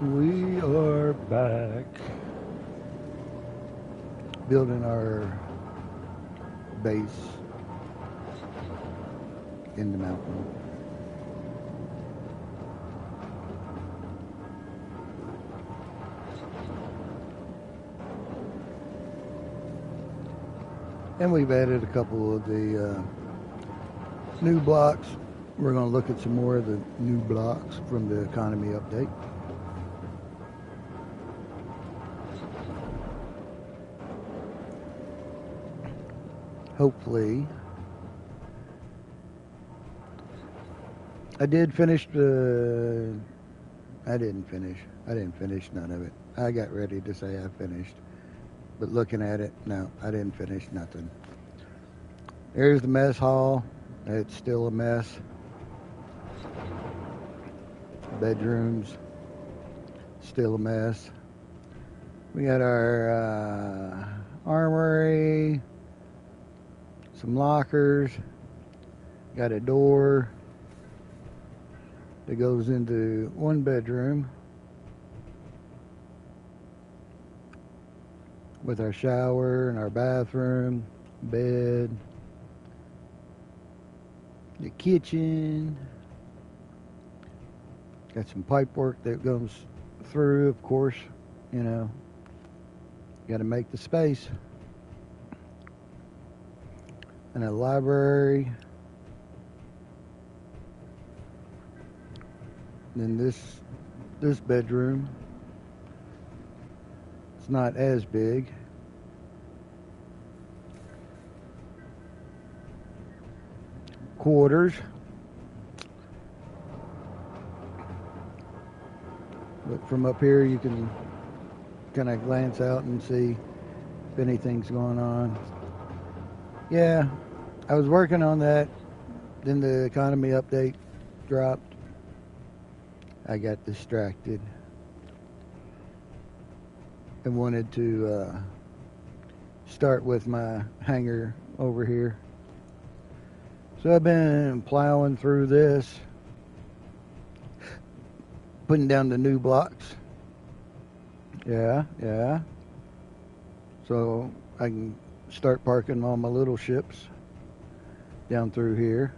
We are back building our base in the mountain. And we've added a couple of the new blocks. We're going to look at some more of the new blocks from the economy update. Hopefully, I did finish the. I didn't finish. I didn't finish none of it. I got ready to say I finished, but looking at it, no, I didn't finish nothing. There's the mess hall. It's still a mess. Bedrooms, still a mess. We got our armory, some lockers, got a door that goes into one bedroom with our shower and our bathroom, bed, the kitchen. Got some pipe work that goes through, of course, you know. Got to make the space. And a library. Then this bedroom. It's not as big. Quarters. But from up here you can kind of glance out and see if anything's going on. Yeah, I was working on that. Then the economy update dropped. I got distracted and wanted to start with my hangar over here. So I've been plowing through this, putting down the new blocks. Yeah. So I can start parking all my little ships down through here.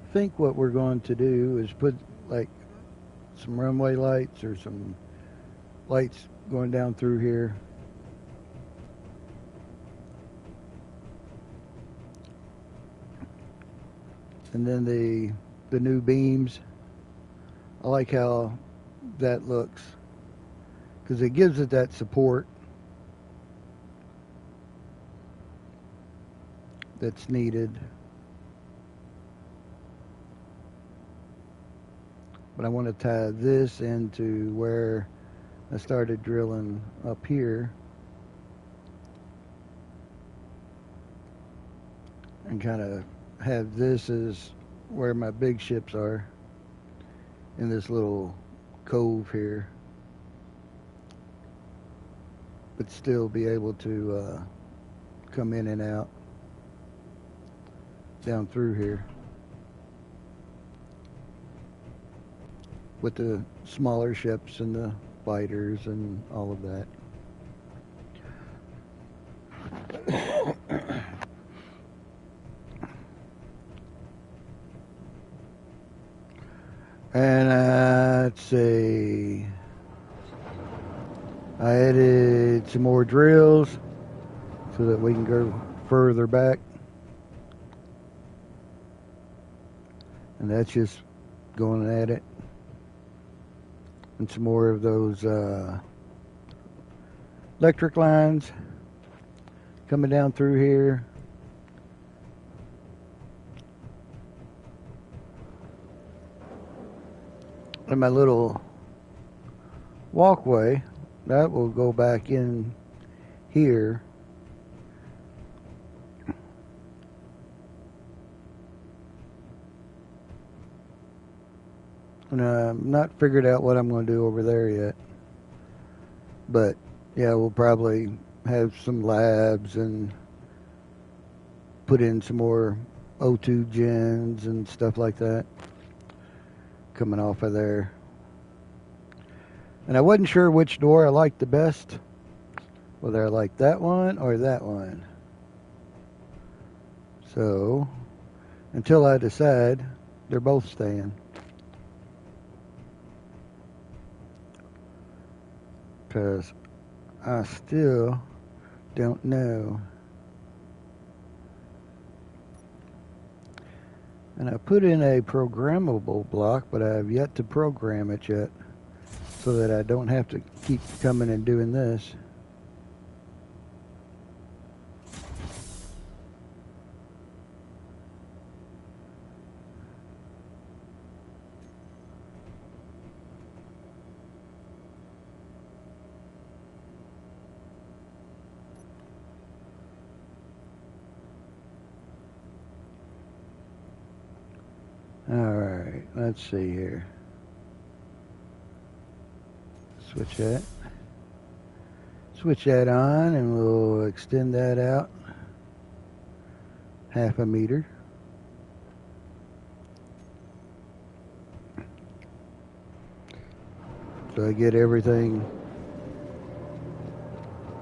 I think what we're going to do is put like some runway lights or some lights going down through here. And then the new beams. I like how that looks because it gives it that support that's needed. But I want to tie this into where I started drilling up here and kind of have this as where my big ships are in this little cove here, but still be able to come in and out down through here with the smaller ships and the fighters and all of that. And let's see, I added some more drills so that we can go further back. And that's just going at it. And some more of those electric lines coming down through here. And my little walkway, that will go back in here. And I'm not figured out what I'm going to do over there yet. But yeah, we'll probably have some labs and put in some more O2 gens and stuff like that coming off of there. And I wasn't sure which door I liked the best, whether I liked that one or that one. So, until I decide, they're both staying. Because I still don't know. And I put in a programmable block, but I have yet to program it yet, so that I don't have to keep coming and doing this. Alright, let's see here. Switch that. Switch that on and we'll extend that out 1/2 meter. So I get everything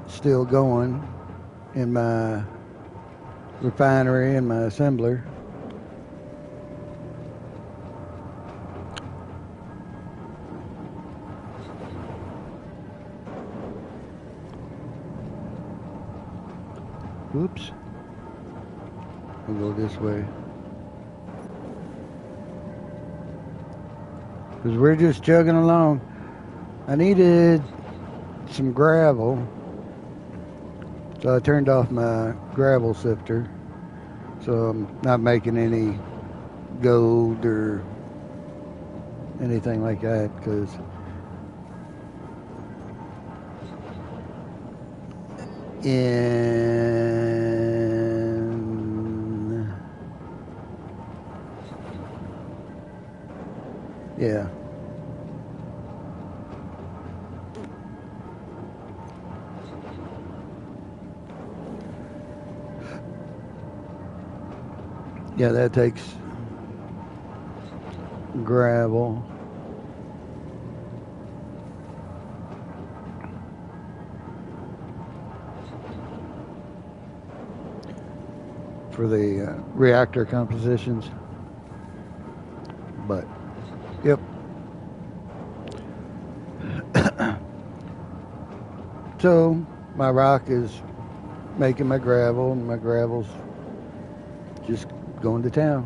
still going in my refinery and my assembler. Oops. We'll go this way. Because we're just chugging along. I needed some gravel, so I turned off my gravel sifter. So I'm not making any gold or anything like that, because yeah. Yeah, that takes gravel. For the reactor compositions. But, yep. So, my rock is making my gravel, and my gravel's just going to town.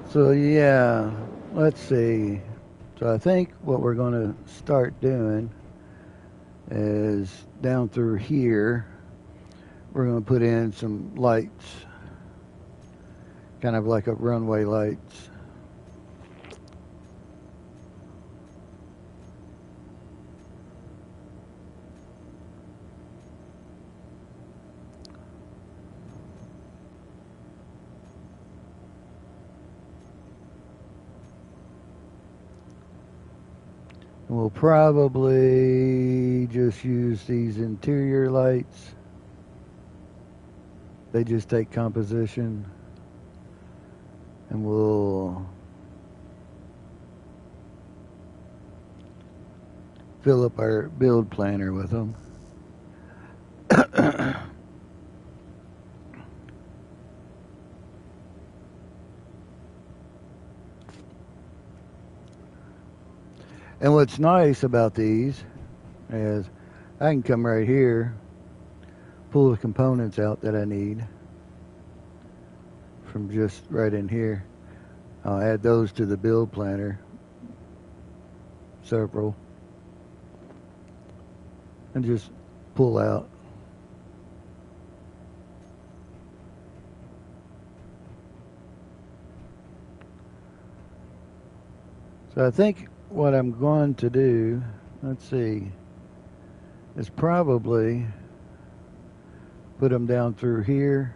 So yeah, let's see. So I think what we're going to start doing is down through here, we're going to put in some lights, kind of like a runway lights. We'll probably just use these interior lights. They just take composition, and we'll fill up our build planner with them. And what's nice about these is I can come right here, pull the components out that I need from just right in here. I'll add those to the build planner, several, and just pull out. So I think what I'm going to do, let's see, is probably put them down through here.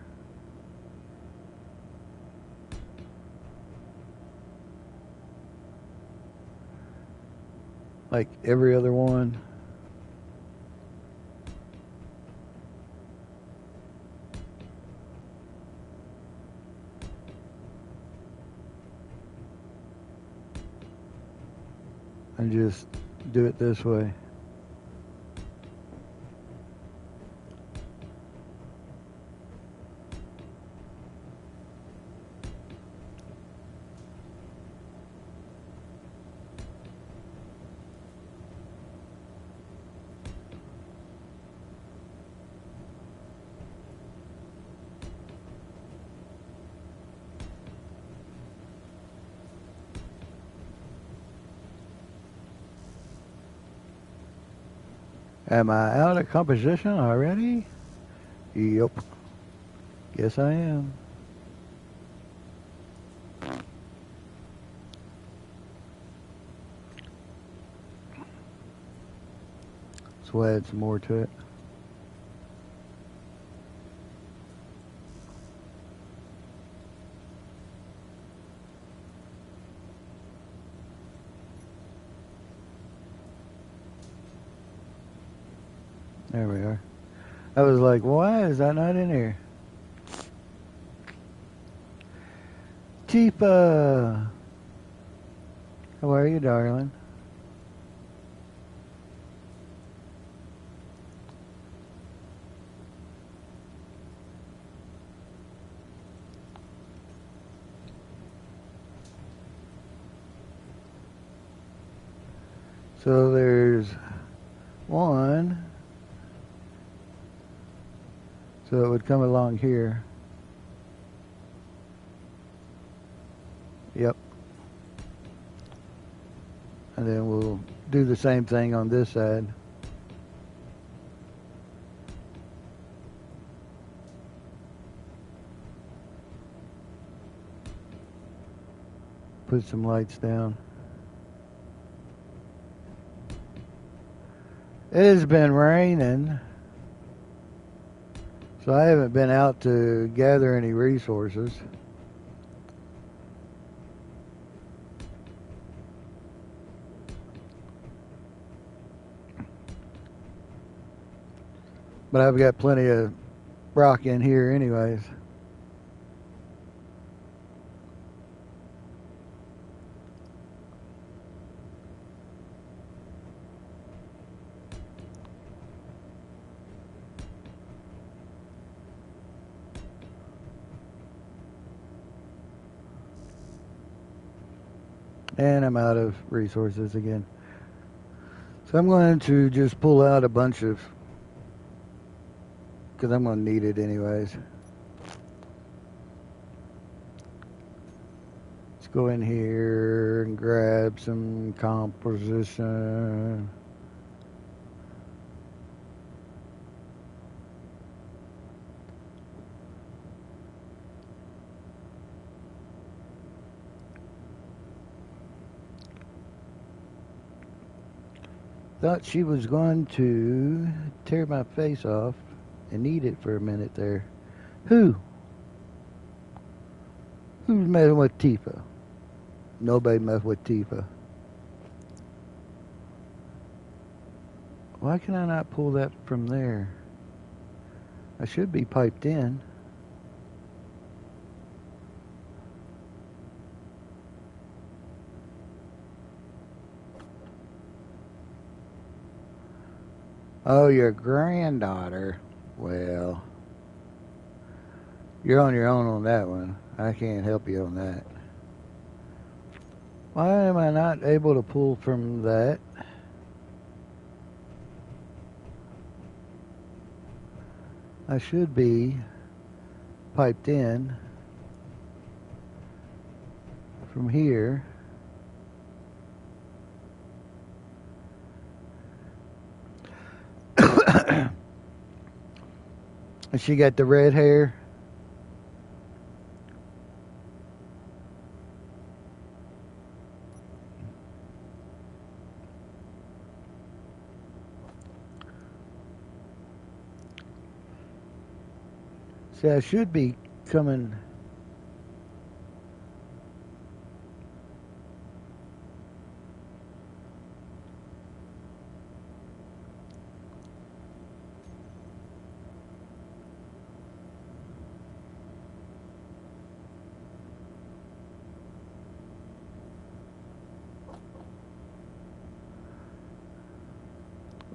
like every other one. And just do it this way. Am I out of composition already? Yep. Yes, I am. So we'll add some more to it. There we are. I was like, why is that not in here? Tifa! How are you, darling? So there's one. So it would come along here. Yep. And then we'll do the same thing on this side. Put some lights down. It has been raining, so I haven't been out to gather any resources. But I've got plenty of rock in here anyways. And I'm out of resources again. So I'm going to just pull out a bunch of, because I'm going to need it anyways. Let's go in here and grab some composition. Thought she was going to tear my face off and eat it for a minute there. Who? Who's messing with Tifa? Nobody messed with Tifa. Why can I not pull that from there? I should be piped in. Oh, your granddaughter. Well, you're on your own on that one. I can't help you on that. Why am I not able to pull from that? I should be piped in from here. And she got the red hair. See, I should be coming.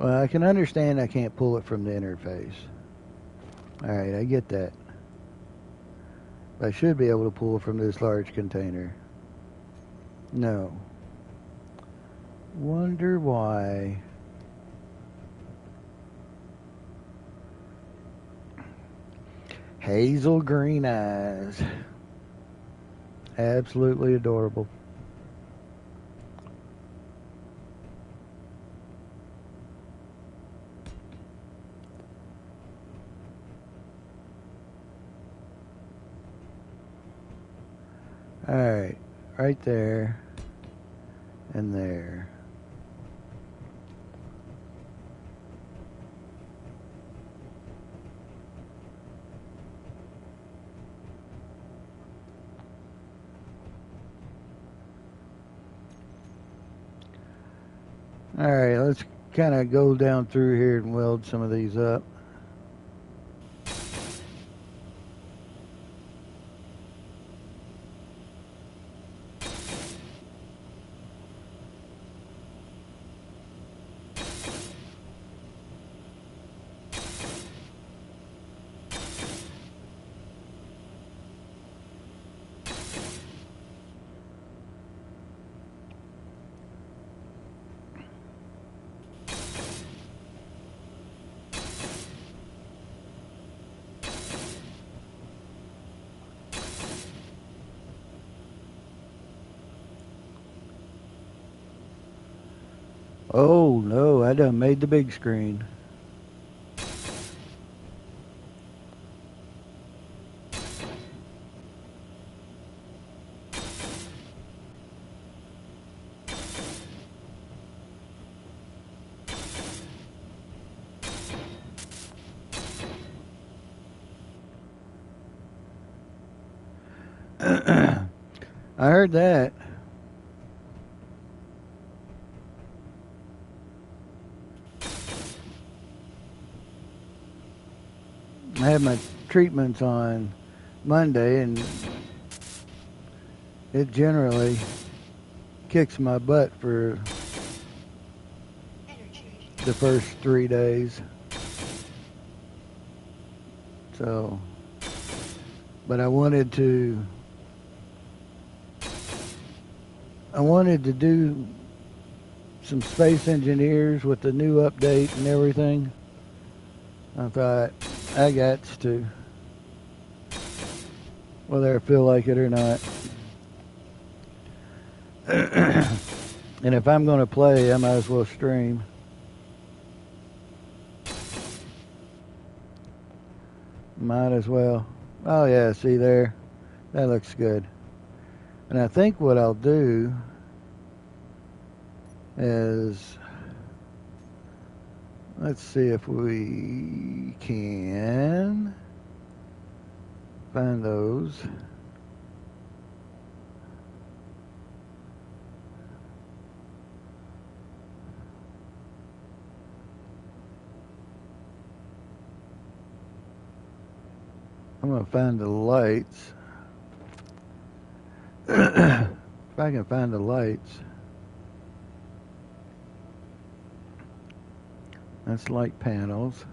Well, I can understand I can't pull it from the interface. Alright, I get that. I should be able to pull from this large container. No. Wonder why. Hazel green eyes. Absolutely adorable. Alright, right there and there. Alright, let's kind of go down through here and weld some of these up. Oh no, I done made the big screen. I heard that. I had my treatments on Monday, and it generally kicks my butt for the first 3 days. So, but I wanted to do some Space Engineers with the new update and everything. I thought, I got to, whether I feel like it or not. And if I'm going to play, I might as well stream. Might as well. Oh yeah, see there? That looks good. And I think what I'll do is, let's see if we can find those. I'm going to find the lights. If I can find the lights. That's light panels.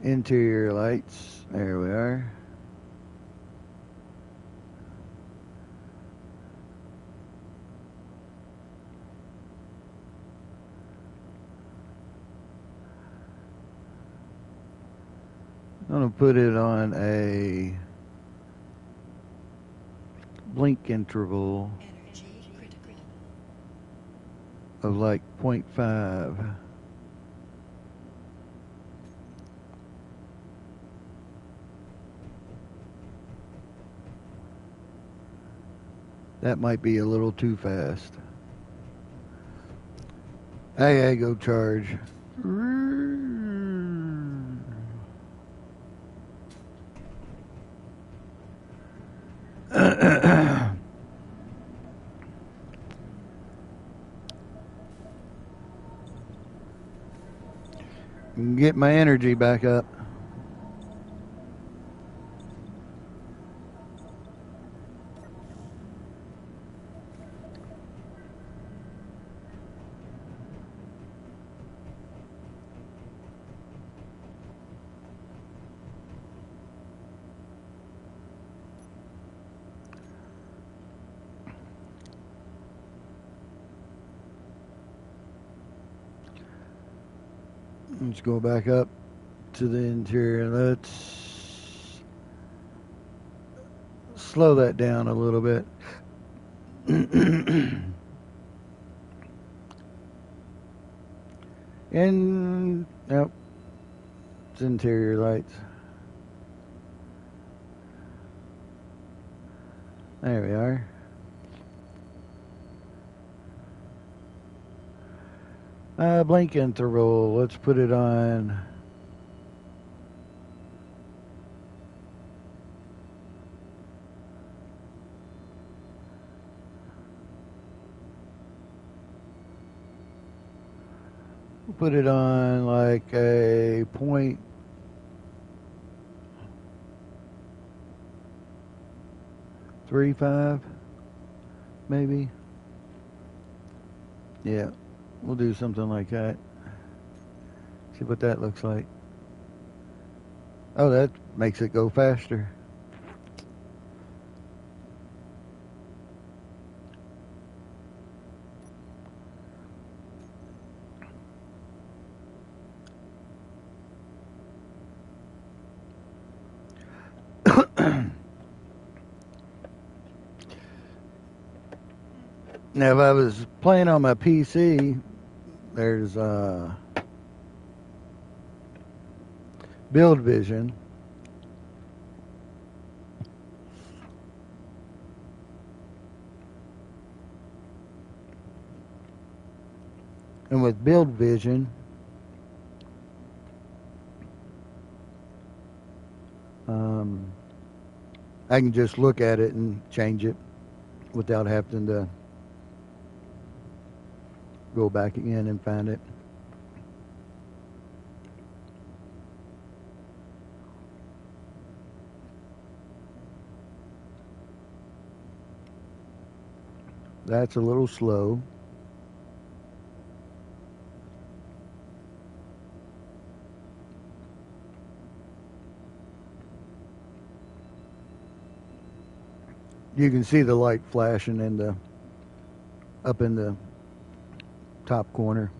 Interior lights. There we are. I'm going to put it on a blink interval of like 0.5. That might be a little too fast. I gotta go charge. Get my energy back up. Let's go back up to the interior. Let's slow that down a little bit. And yep, it's interior lights. There we are. Blink interval. Let's put it on. We'll put it on like a 0.35, maybe. Yeah, we'll do something like that. See what that looks like. Oh, that makes it go faster. Now, if I was playing on my PC, there's Build Vision. And with Build Vision, I can just look at it and change it without having to go back again and find it. That's a little slow. You can see the light flashing up in the top corner.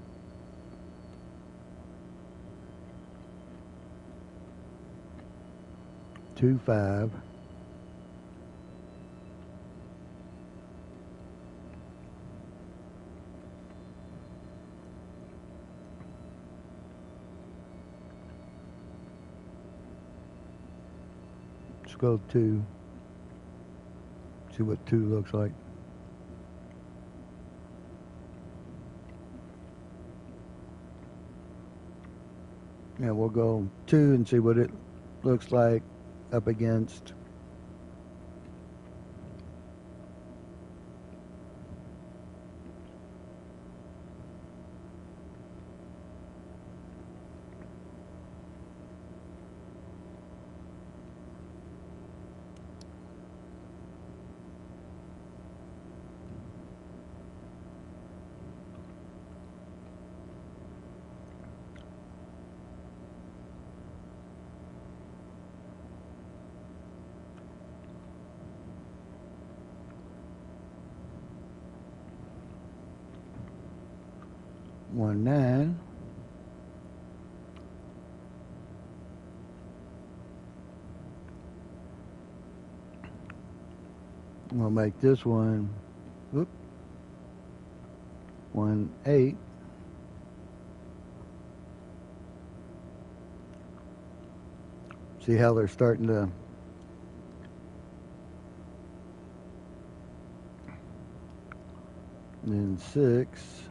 Two 5. Let's go 2. See what 2 looks like. Yeah, we'll go 2 and see what it looks like up against. One 9. We'll make this one, whoop, 1 8. See how they're starting to then 6.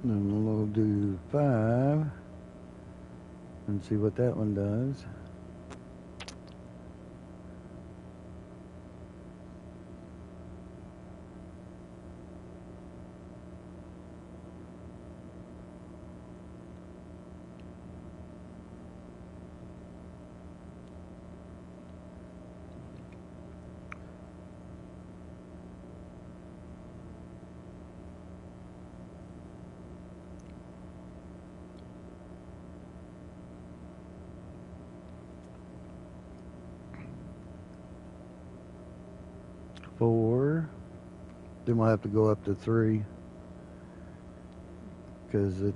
And we'll do 5 and see what that one does. 4. Then we'll have to go up to 3 because it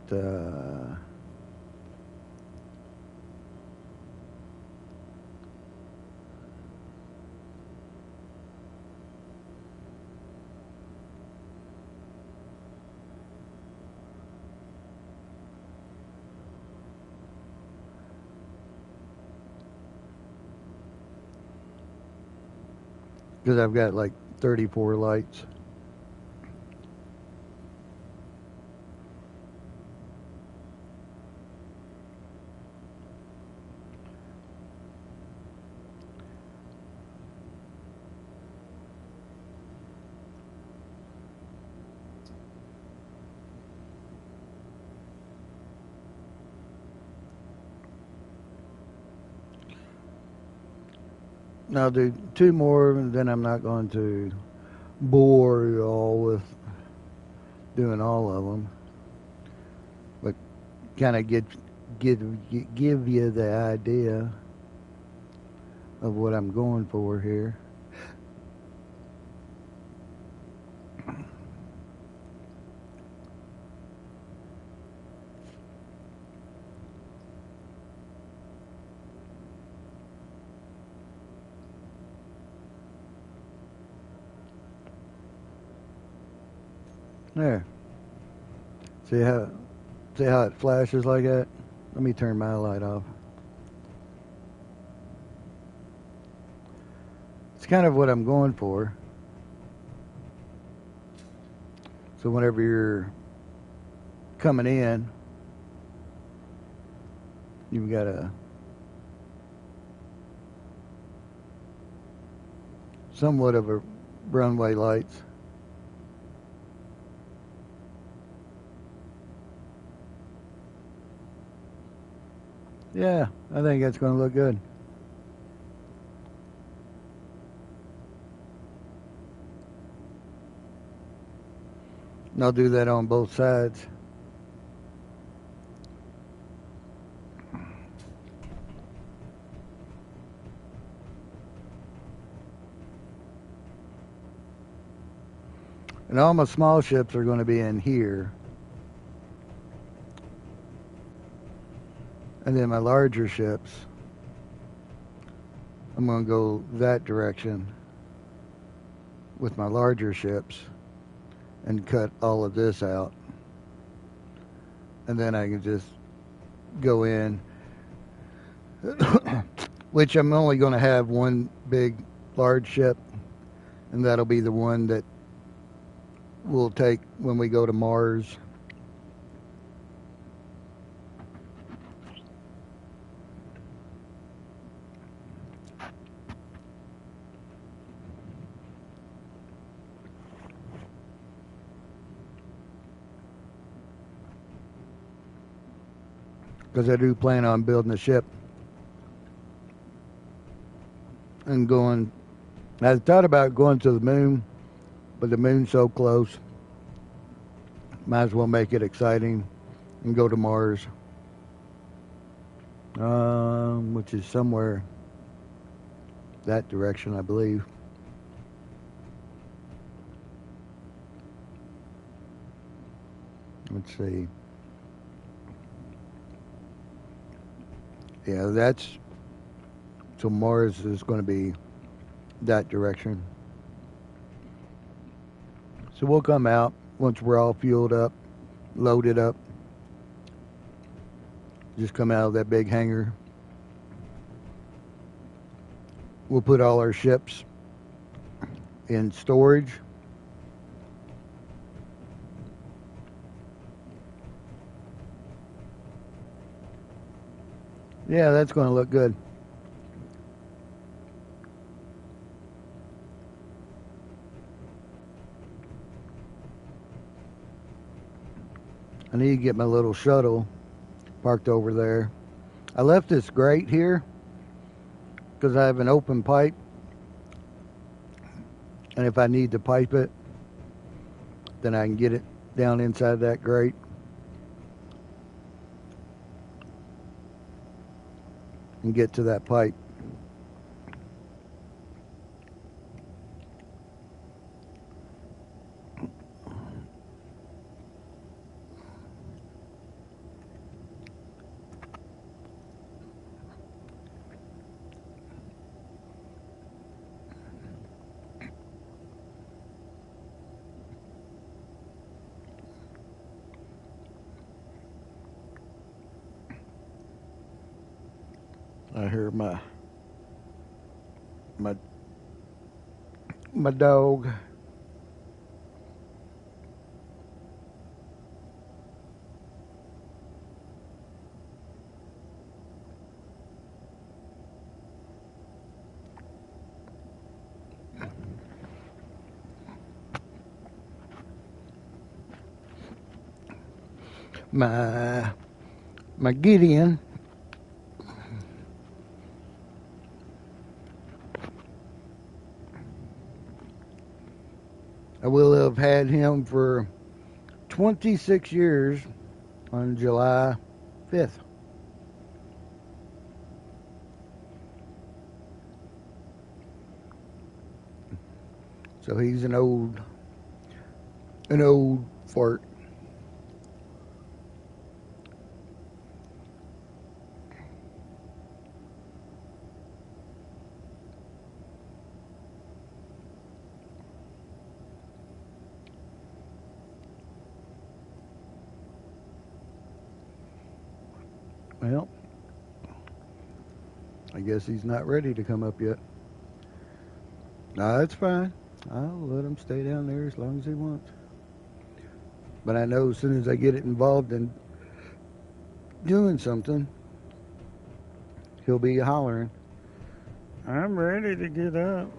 because I've got like 34 lights. Now I'll do 2 more, and then I'm not going to bore you all with doing all of them, but kind of give you the idea of what I'm going for here. There. See how it flashes like that? Let me turn my light off. It's kind of what I'm going for. So whenever you're coming in, you've got a somewhat of a runway lights. Yeah, I think that's going to look good. And I'll do that on both sides. And all my small ships are going to be in here. And then my larger ships, I'm going to go that direction with my larger ships and cut all of this out. And then I can just go in, which I'm only going to have one big large ship, and that'll be the one that we'll take when we go to Mars. Because I do plan on building a ship and going. I thought about going to the moon, but the moon's so close. Might as well make it exciting and go to Mars, which is somewhere that direction, I believe. Let's see. Yeah, that's so Mars is going to be that direction. So we'll come out once we're all fueled up, loaded up. Just come out of that big hangar. We'll put all our ships in storage. Yeah, that's going to look good. I need to get my little shuttle parked over there. I left this grate here because I have an open pipe, and if I need to pipe it, then I can get it down inside that grate. And get to that pipe. hear my my dog. My Gideon. I will have had him for 26 years on July 5th. So he's an old fart. Well, I guess he's not ready to come up yet. No, that's fine. I'll let him stay down there as long as he wants. But I know as soon as I get it involved in doing something, he'll be hollering, I'm ready to get up.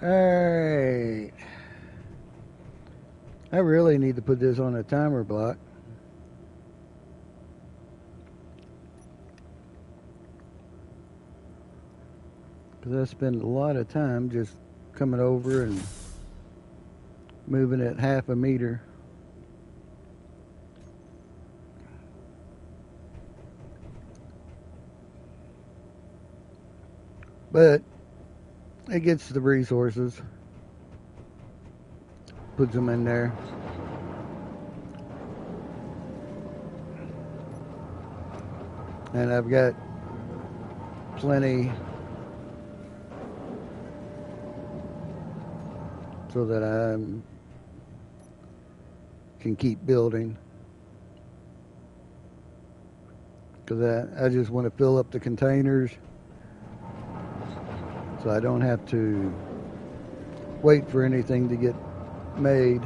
Alright. I really need to put this on a timer block. Because I spend a lot of time just coming over and moving it half a meter. But it gets the resources, puts them in there. And I've got plenty so that I can keep building. Because I just want to fill up the containers so I don't have to wait for anything to get made.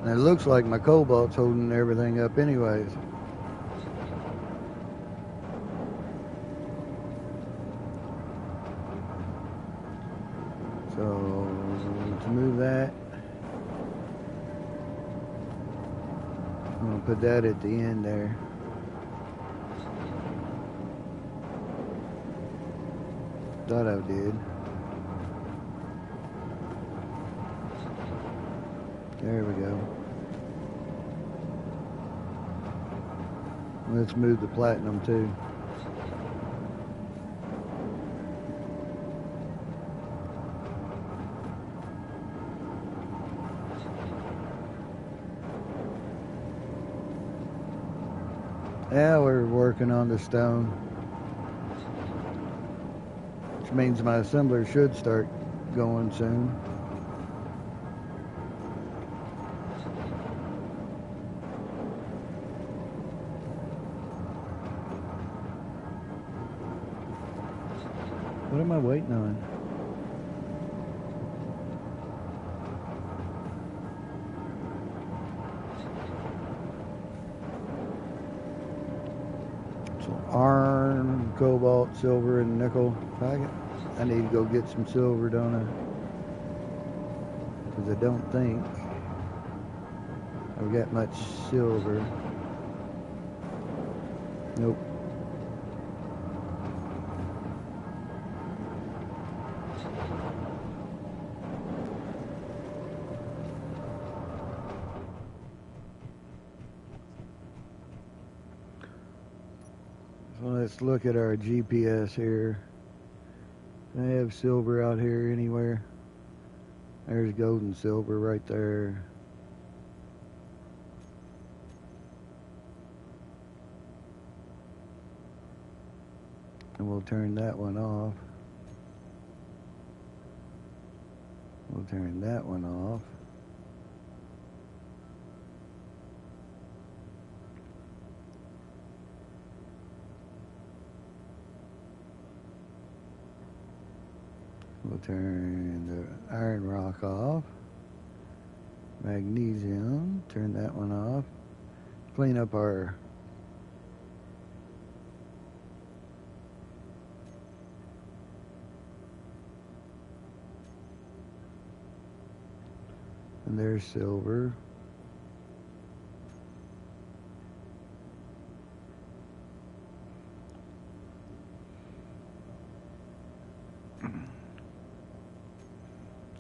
And it looks like my cobalt's holding everything up anyways. So to move that, I'm going to put that at the end there. Thought I did. There we go. Let's move the platinum too. Yeah, we're working on the stone, which means my assembler should start going soon. What am I waiting on? So iron, cobalt, silver, and nickel. I need to go get some silver, don't I? Because I don't think I've got much silver. Nope. So let's look at our GPS here. I have silver out here anywhere. There's gold and silver right there. And we'll turn that one off. We'll turn that one off. We'll turn the iron rock off. Magnesium, turn that one off. Clean up our and there's silver.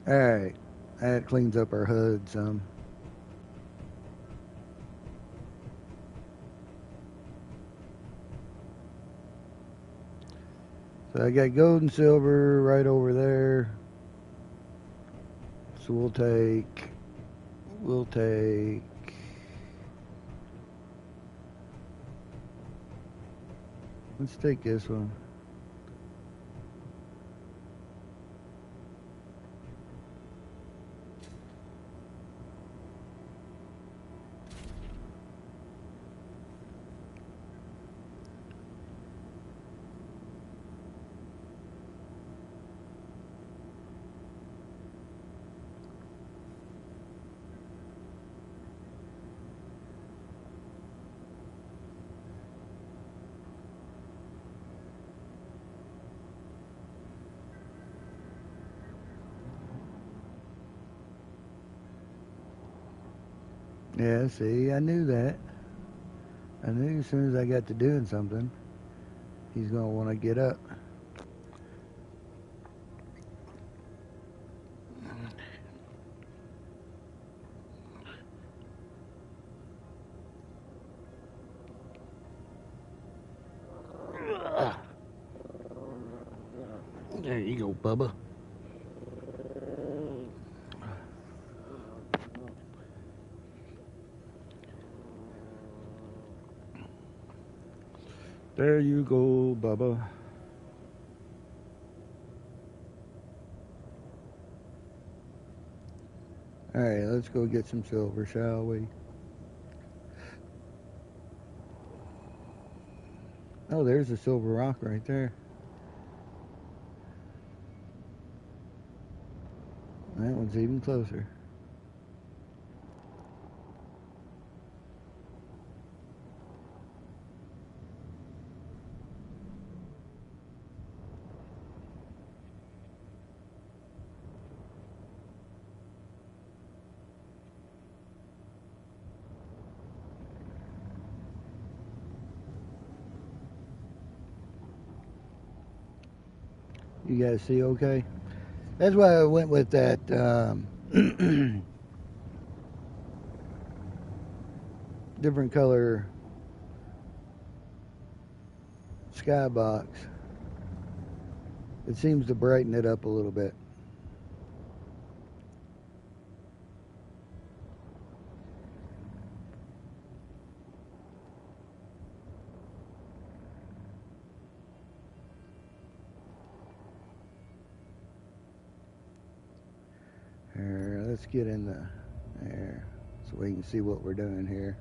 Alright, that cleans up our HUD some. So I got gold and silver right over there. So we'll take, let's take this one. Yeah, see, I knew that. I knew as soon as I got to doing something, he's going to want to get up. There you go, Bubba. There you go, Bubba. Alright, let's go get some silver, shall we? Oh, there's a silver rock right there. That one's even closer. You guys see okay? That's why I went with that different color skybox. It seems to brighten it up a little bit. Here, let's get in there so we can see what we're doing here.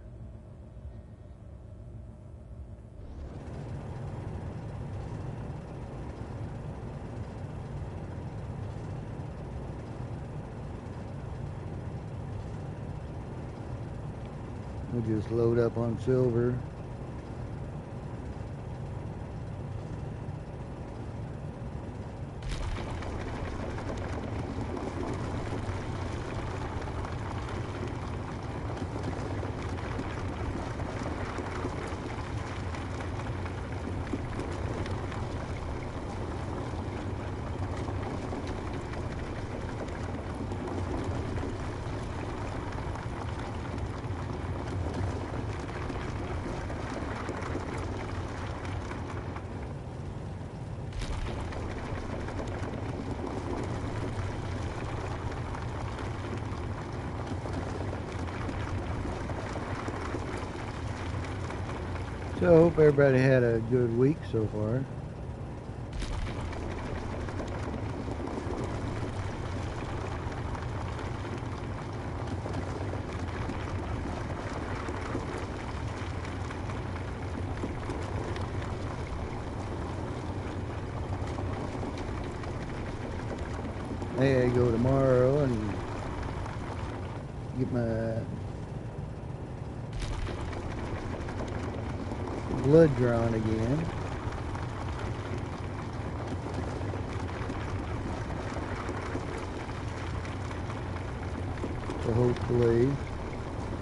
We'll just load up on silver. So I hope everybody had a good week so far. Hey, I go tomorrow and get my blood drawn again. So hopefully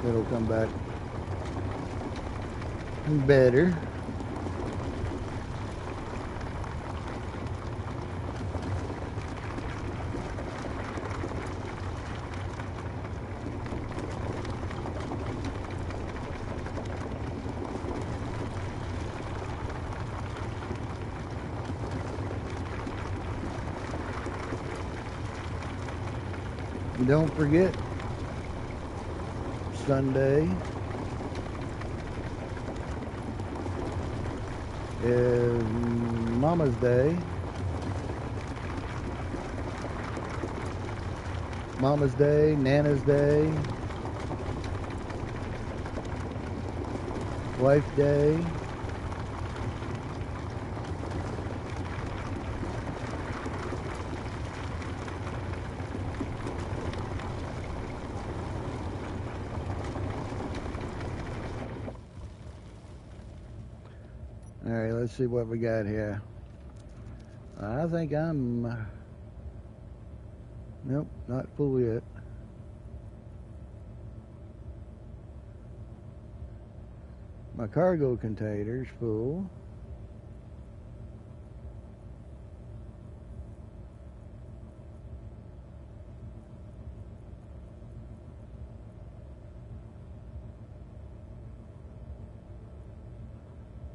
it'll come back better. And don't forget, Sunday is Mama's Day. Mama's Day, Nana's Day, Wife Day. All right, let's see what we got here. I think I'm, nope, not full yet. My cargo container's full.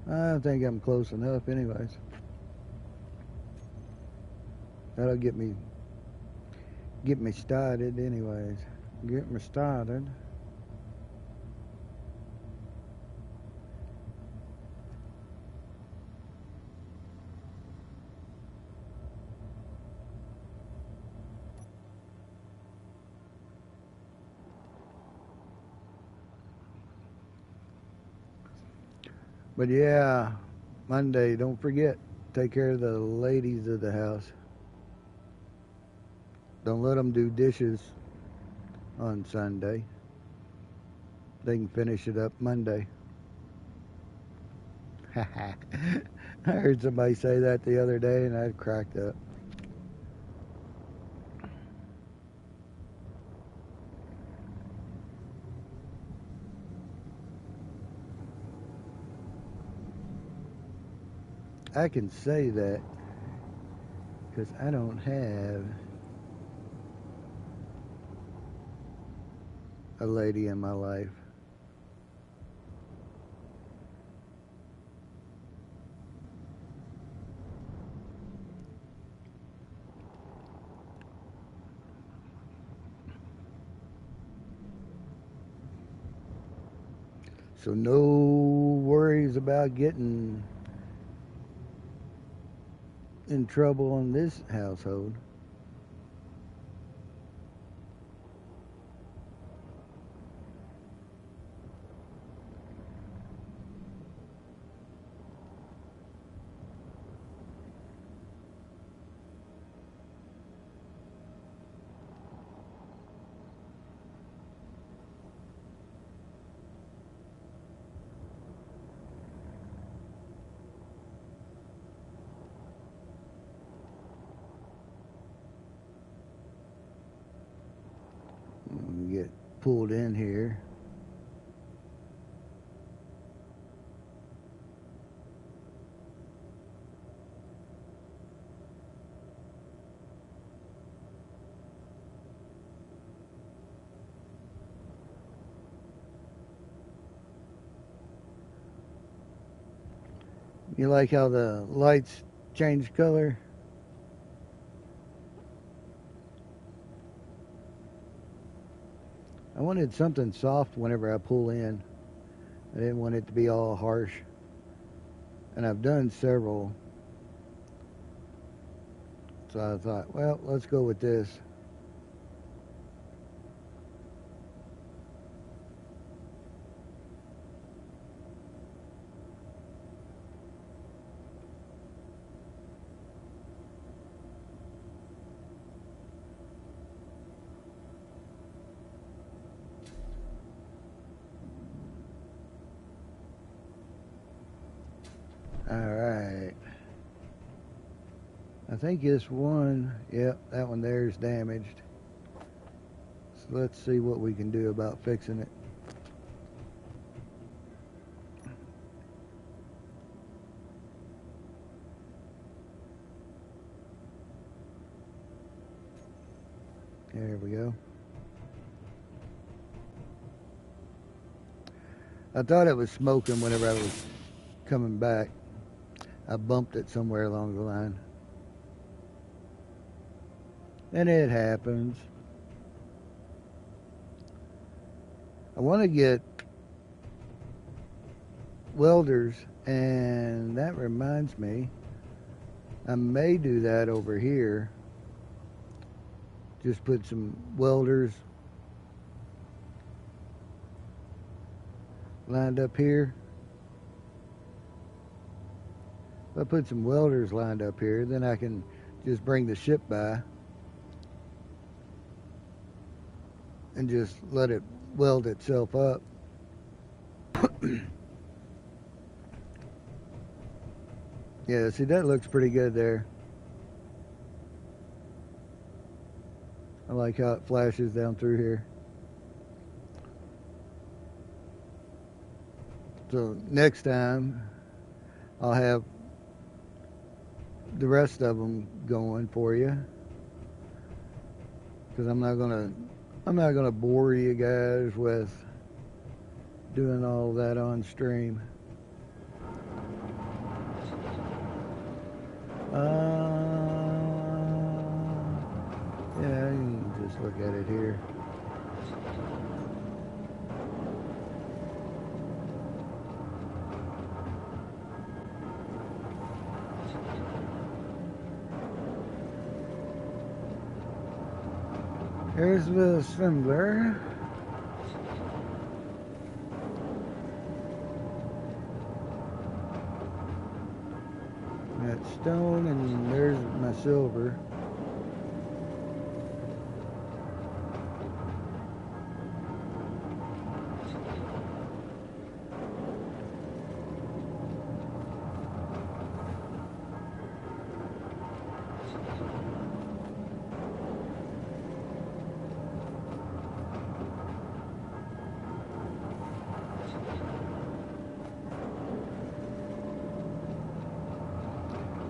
I think I'm close enough anyways. That'll get me started anyways. Get me started. But yeah, Monday, don't forget, take care of the ladies of the house. Don't let them do dishes on Sunday. They can finish it up Monday. I heard somebody say that the other day and I cracked up. I can say that because I don't have a lady in my life. So no worries about getting in trouble in this household. We get pulled in here. You like how the lights change color? I wanted something soft whenever I pull in. I didn't want it to be all harsh. and I've done several. So I thought, well, let's go with this. All right. I think this one, yep, that one there is damaged. So let's see what we can do about fixing it. There we go. I thought it was smoking whenever I was coming back. I bumped it somewhere along the line. And it happens. I want to get welders, and that reminds me, I may do that over here. Just put some welders lined up here. If I put some welders lined up here, then I can just bring the ship by and just let it weld itself up. Yeah, see, that looks pretty good there. I like how it flashes down through here. So next time I'll have the rest of them going for you, because I'm not gonna bore you guys with doing all that on stream. Yeah, you can just look at it here. Here's the assembler. Got stone, and there's my silver.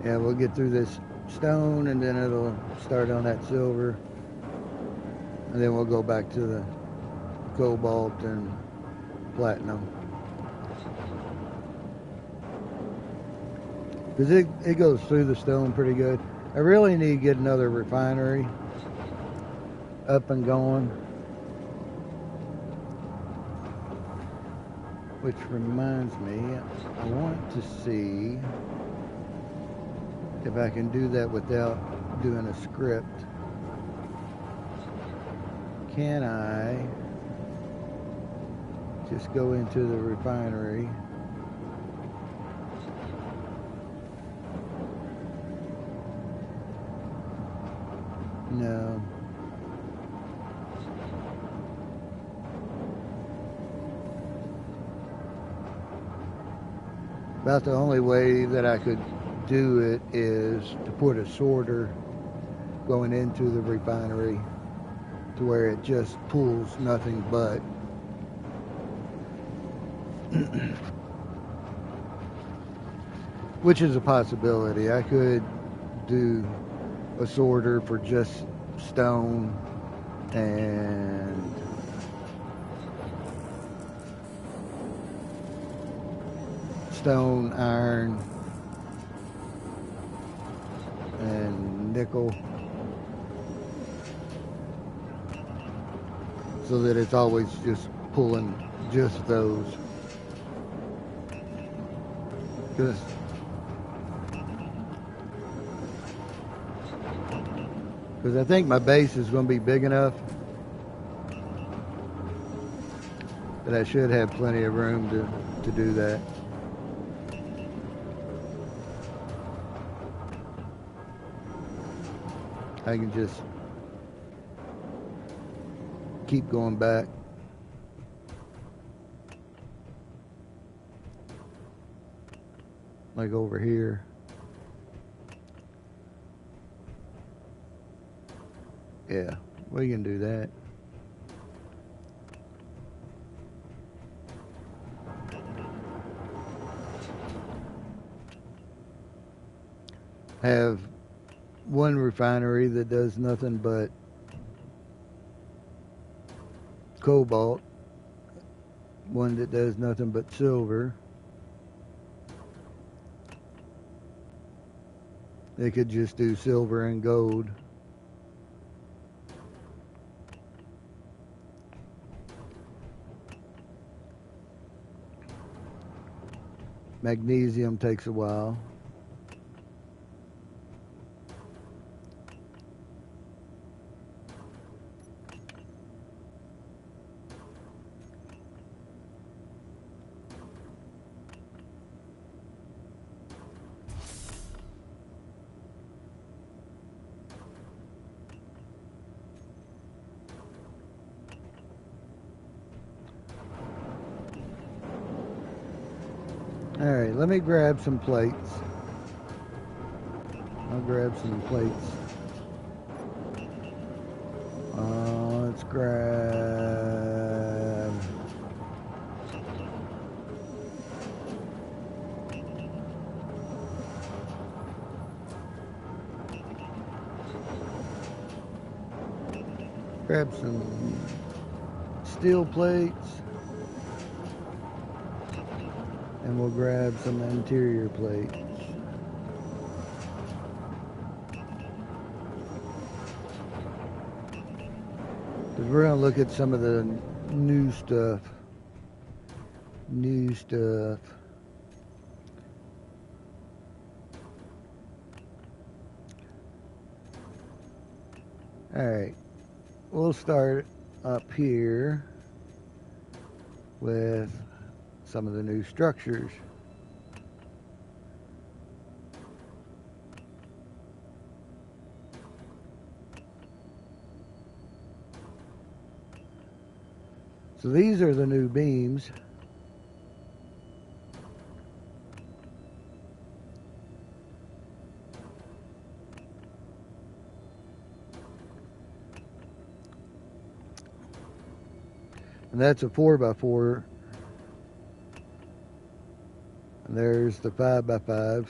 Yeah, we'll get through this stone, and then it'll start on that silver, and then we'll go back to the cobalt and platinum, because it goes through the stone pretty good. I really need to get another refinery up and going, which reminds me, I want to see if I can do that without doing a script. Can I just go into the refinery? No. About the only way that I could do it is to put a sorter going into the refinery to where it just pulls nothing but. Which is a possibility. I could do a sorter for just stone and stone, iron, and nickel, so that it's always just pulling just those. Because Because I think my base is going to be big enough that I should have plenty of room to do that. I can just keep going back. Like over here. Yeah, we can do that. Have one refinery that does nothing but cobalt, one that does nothing but silver. They could just do silver and gold. Magnesium takes a while. Alright, let me grab some plates. I'll grab some plates. Let's grab... Grab some steel plates. And we'll grab some interior plates. Because we're going to look at some of the new stuff. New stuff. Alright. We'll start up here with some of the new structures. So these are the new beams. And that's a 4x4. And there's the 5x5s.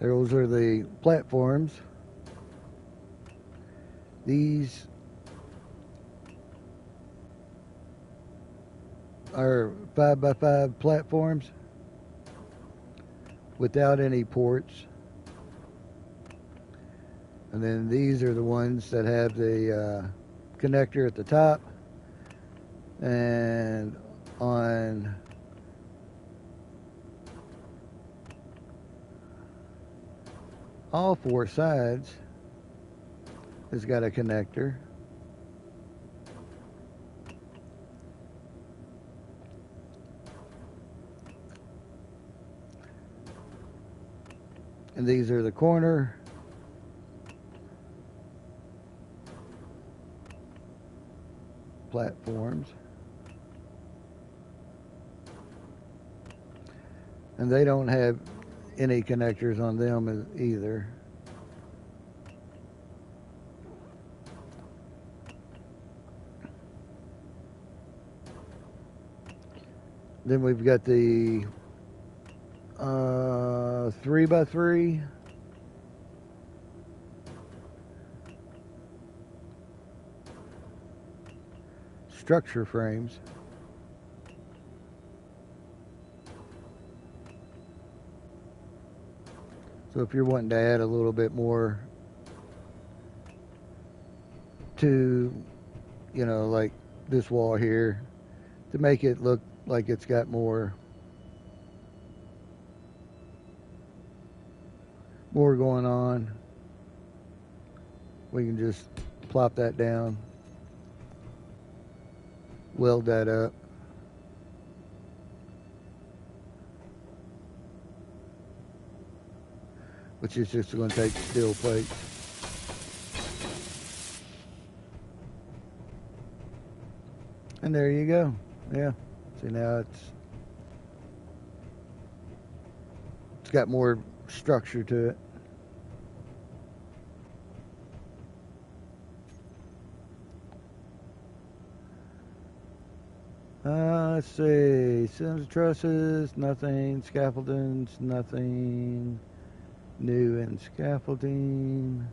Those are the platforms. These are 5x5 platforms without any ports. And then these are the ones that have the connector at the top. And on all four sides has got a connector. And these are the corner platforms. And they don't have any connectors on them either. Then we've got the 3x3 structure frames. So if you're wanting to add a little bit more to, you know, like this wall here, to make it look like it's got more more going on, we can just plop that down, weld that up. Which is just going to take steel plates. And there you go. Yeah. See, now it's got more structure to it. Let's see. Stems, trusses, nothing. Scaffoldings, nothing. New in scaffolding.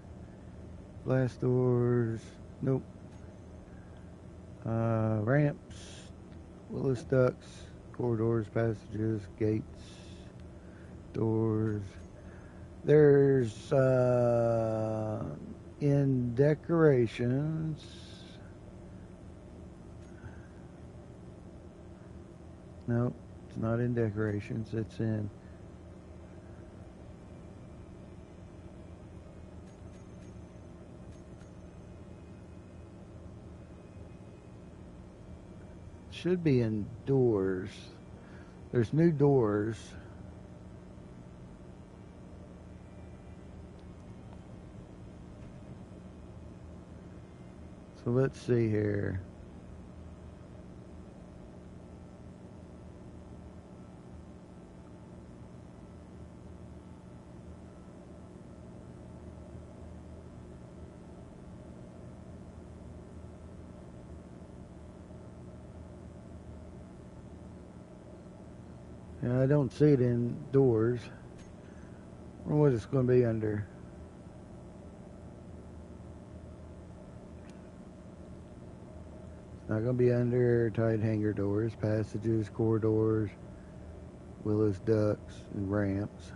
Glass doors, nope. Ramps, Willis ducts, corridors, passages, gates, doors. There's in decorations. No, it's not in decorations. It's in should be in doors. There's new doors. So let's see here. Yeah, I don't see it in doors. I wonder what it's going to be under. It's not going to be under tight hanger doors, passages, corridors, Willis ducts, and ramps.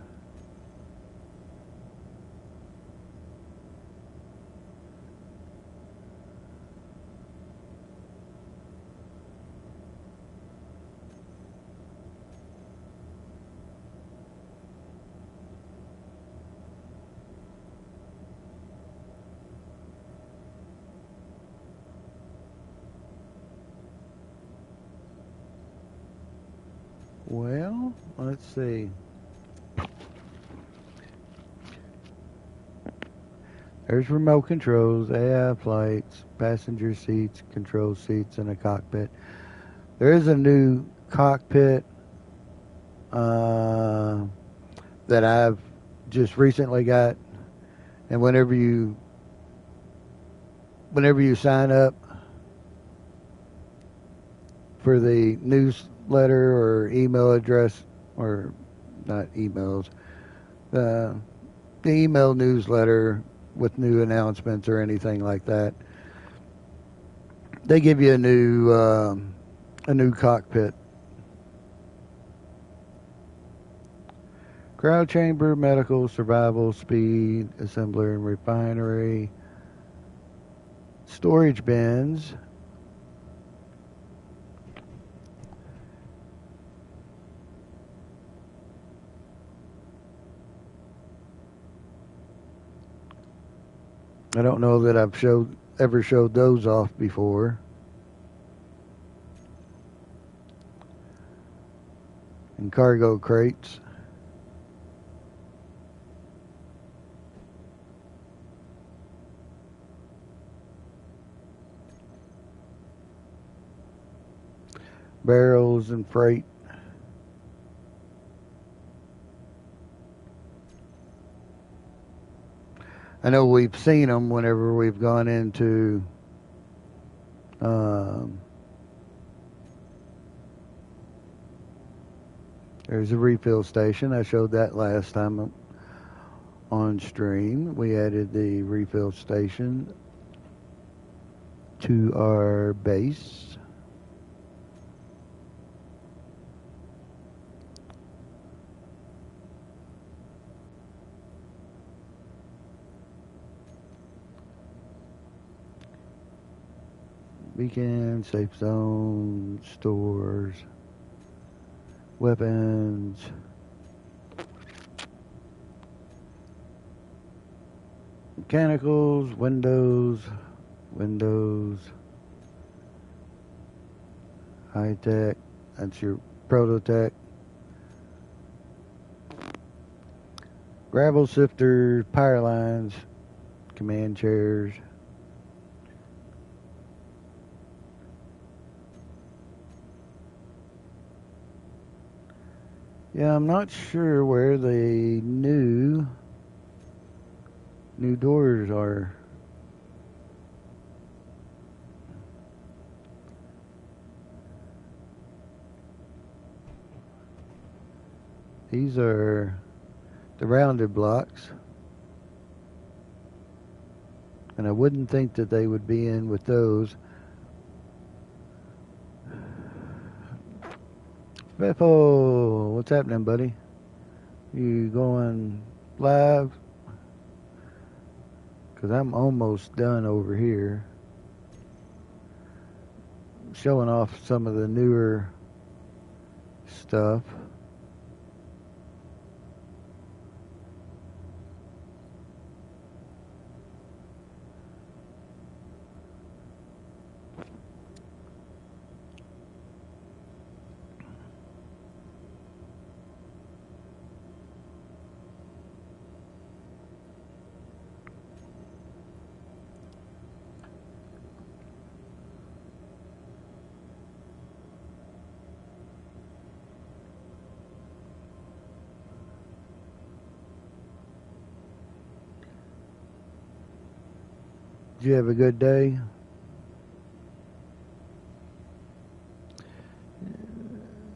Well, let's see. There's remote controls, AI flights, passenger seats, control seats, and a cockpit. There is a new cockpit that I've just recently got, and whenever you sign up for the newsletter or email address, or not emails, the email newsletter with new announcements or anything like that, they give you a new cockpit. Crowd chamber, medical, survival, speed, assembler and refinery, storage bins, I don't know that I've ever showed those off before. And cargo crates. Barrels and freight. I know we've seen them whenever we've gone into there's a refill station. I showed that last time on stream. We added the refill station to our base. Beacon, safe zone, stores, weapons. Mechanicals, windows, high tech, that's your Prototech. Gravel sifters, power lines, command chairs. Yeah, I'm not sure where the new doors are. These are the rounded blocks. And I wouldn't think that they would be in with those. Beppo, what's happening, buddy? You going live? Because I'm almost done over here. Showing off some of the newer stuff. Did you have a good day?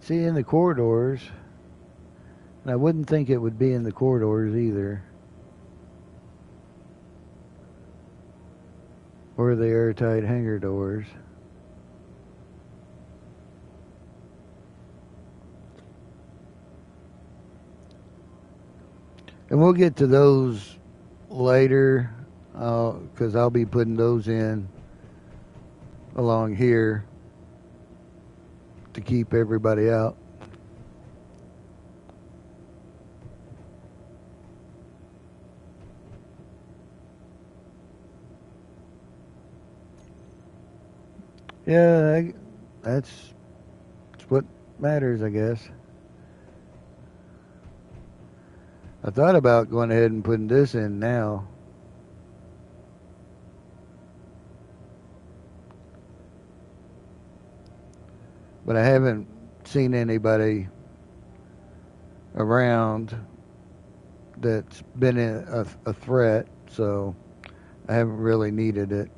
See, in the corridors, and I wouldn't think it would be in the corridors either, or the airtight hangar doors. And we'll get to those later, because I'll be putting those in along here to keep everybody out. Yeah, that's what matters, I guess. I thought about going ahead and putting this in now. But I haven't seen anybody around that's been a threat, so I haven't really needed it.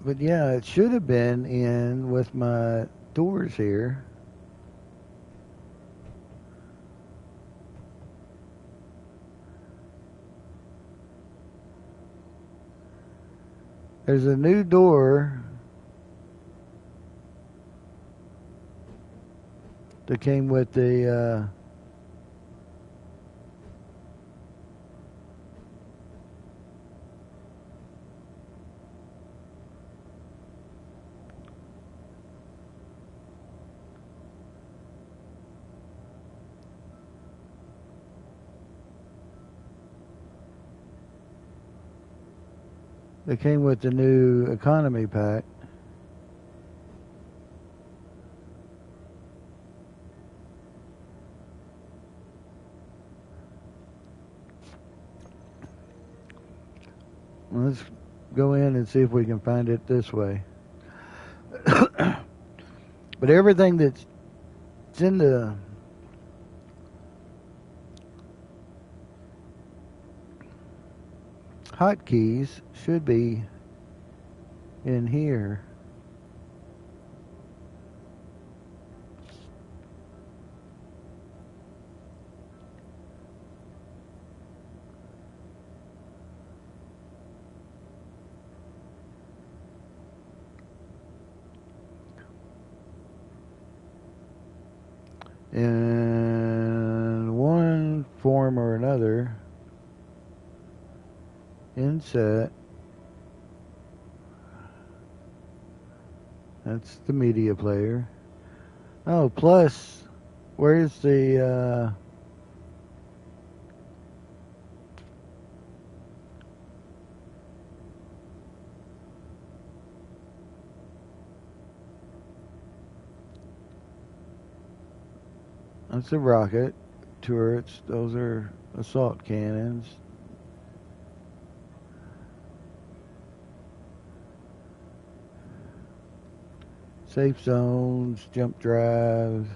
But yeah, it should have been in with my doors here. There's a new door that came with the new economy pack. Let's go in and see if we can find it this way. But everything that's in the hotkeys should be in here. In one form or another, inset, that's the media player. Oh, plus, where's the, that's a rocket turrets. Those are assault cannons. Safe zones, jump drives.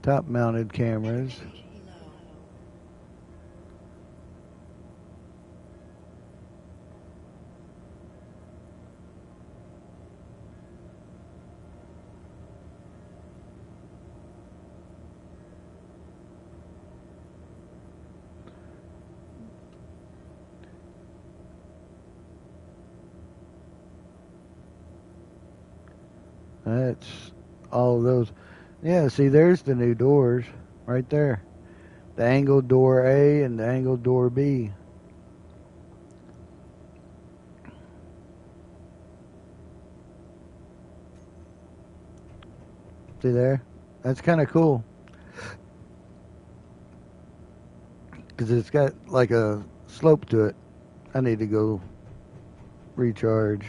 Top mounted cameras. That's all of those. Yeah, see, there's the new doors right there. The angled door A and the angled door B. See there? That's kind of cool. Because it's got like a slope to it. I need to go recharge.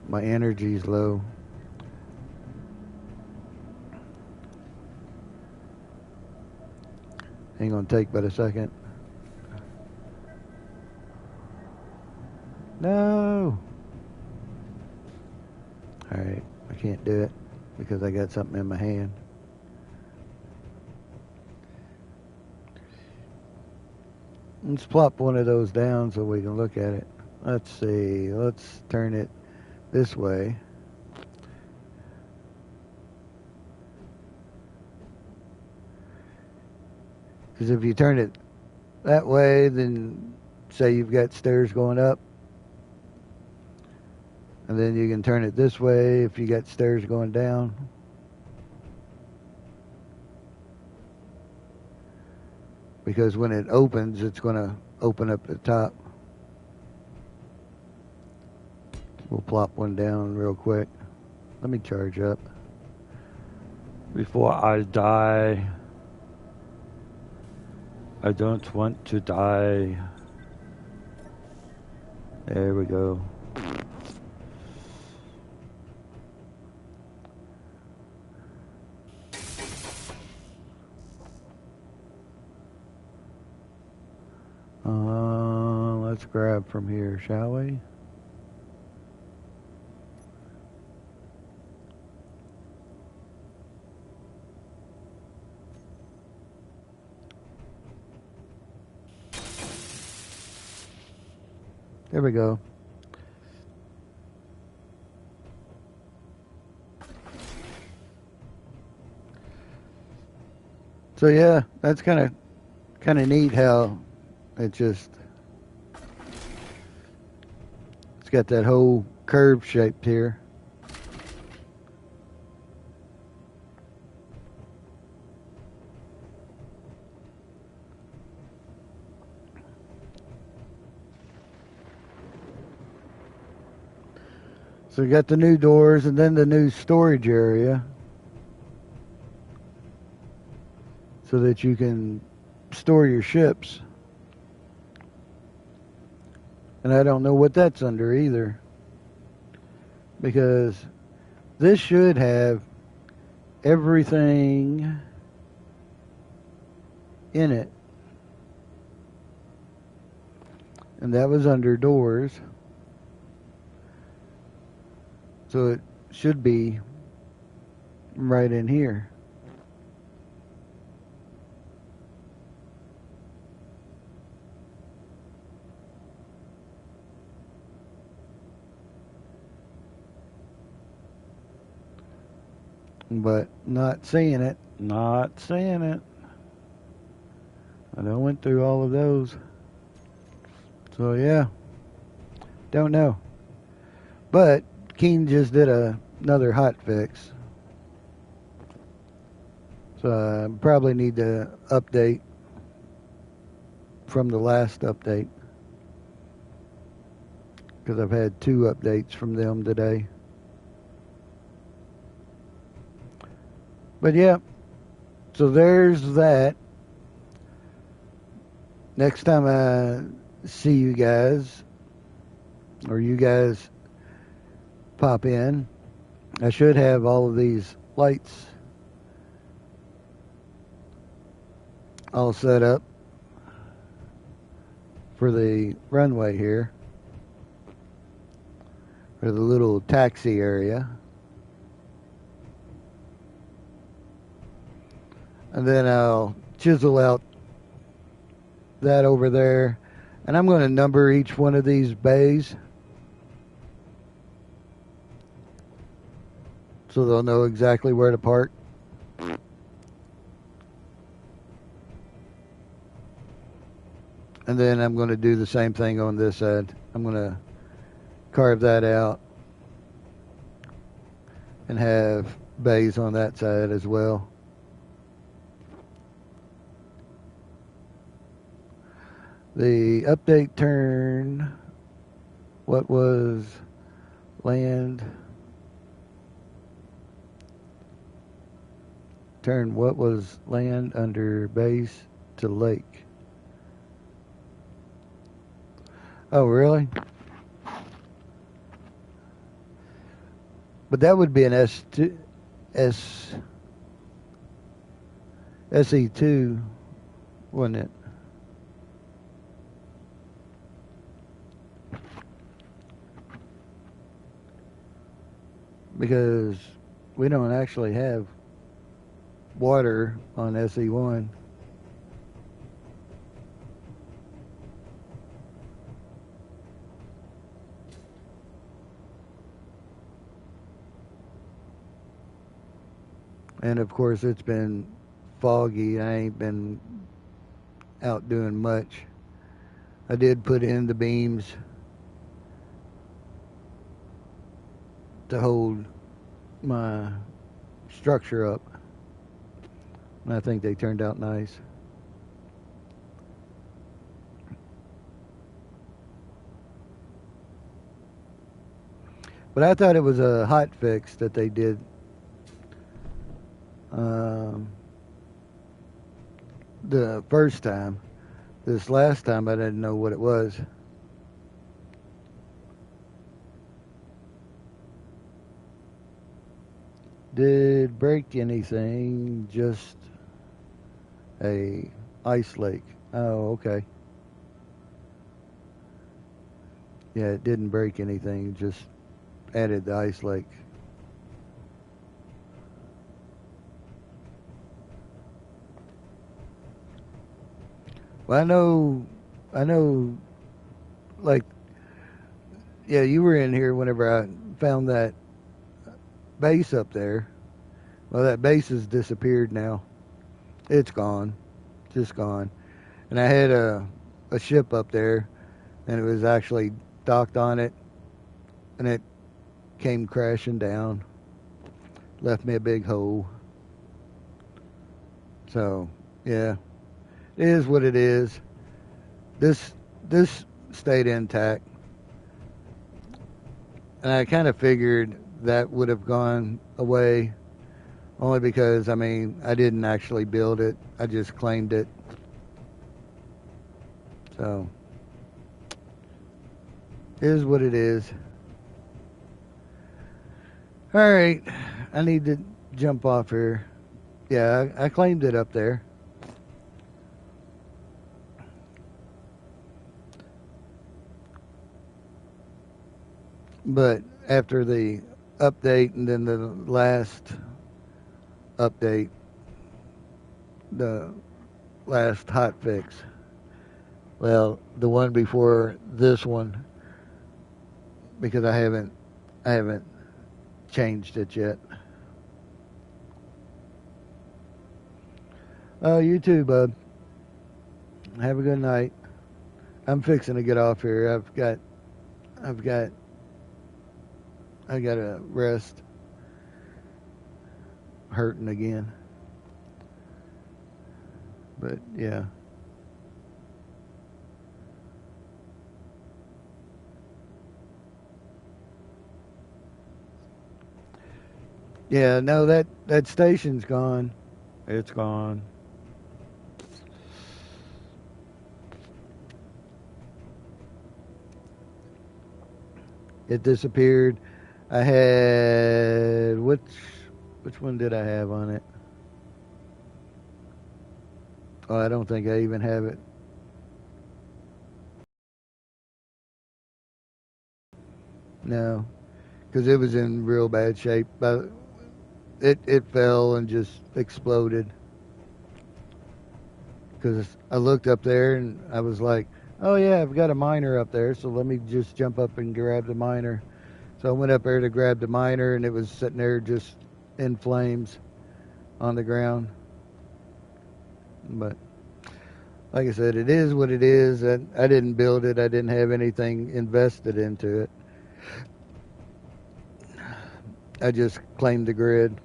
My energy's low. Ain't gonna take but a second. No! Alright, I can't do it because I got something in my hand. Let's plop one of those down so we can look at it. Let's see, let's turn it this way. Because if you turn it that way, then say you've got stairs going up, and then you can turn it this way if you got stairs going down. Because when it opens, it's going to open up the top. We'll plop one down real quick. Let me charge up before I die. I don't want to die. There we go. Let's grab from here, shall we? There we go. So yeah, that's kind of neat how it just it's got that whole curve shaped here. So you got the new doors and then the new storage area so that you can store your ships. And I don't know what that's under either. Because this should have everything in it. And that was under doors. So it should be right in here. But not seeing it. Not seeing it. And I went through all of those. So yeah. Don't know. But Keen just did another hot fix. So I probably need to update from the last update, because I've had 2 updates from them today. But yeah, so there's that. Next time I see you guys, or you guys pop in, I should have all of these lights all set up for the runway here, for the little taxi area. And then I'll chisel out that over there. And I'm going to number each one of these bays so they'll know exactly where to park. And then I'm going to do the same thing on this side. I'm going to carve that out and have bays on that side as well. The update turn what was land, turn what was land under base to lake. Oh, really? But that would be an SE2, wouldn't it? Because we don't actually have water on SE1. And of course, it's been foggy. I ain't been out doing much. I did put in the beams to hold my structure up, and I think they turned out nice. But I thought it was a hot fix that they did. The first time. This last time I didn't know what it was. Did break anything, just a ice lake. Oh, okay. Yeah, it didn't break anything, just added the ice lake. Well, I know, like, yeah, you were in here whenever I found that base up there. Well, that base has disappeared now. It's gone. Just gone. And I had a ship up there, and it was actually docked on it, and it came crashing down. Left me a big hole. So, yeah. It is what it is. This stayed intact. And I kind of figured that would have gone away only because, I mean, I didn't actually build it. I just claimed it. So, it is what it is. All right. I need to jump off here. Yeah, I claimed it up there. But after the update and then the last update, the last hot fix, well, the one before this one, because I haven't changed it yet. Oh, you too, bud. Have a good night. I'm fixing to get off here. I gotta rest. Hurting again. But yeah. Yeah, no, that station's gone. It's gone. It disappeared. I had which one did I have on it? Oh, I don't think I even have it. No, because it was in real bad shape. But it fell and just exploded. Because I looked up there and I was like, oh yeah, I've got a miner up there, so let me just jump up and grab the miner. So I went up there to grab the miner, and it was sitting there just in flames on the ground. But like I said, it is what it is. I didn't build it. I didn't have anything invested into it. I just claimed the grid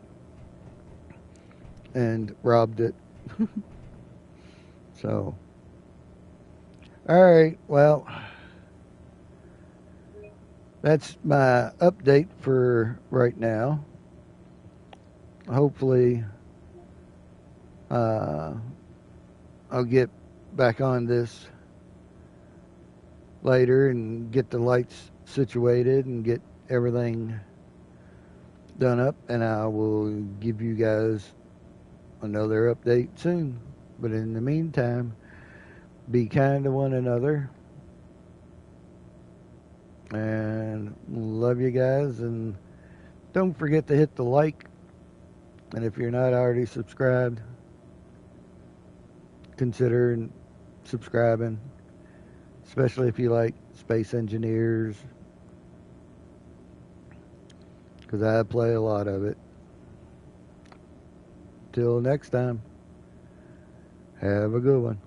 and robbed it. So, all right. Well, that's my update for right now. Hopefully, uh, I'll get back on this later and get the lights situated and get everything done up, and I will give you guys another update soon. But in the meantime, be kind to one another and love you guys. And don't forget to hit the like. And if you're not already subscribed, consider subscribing, especially if you like space engineers, because I play a lot of it. Till next time, have a good one.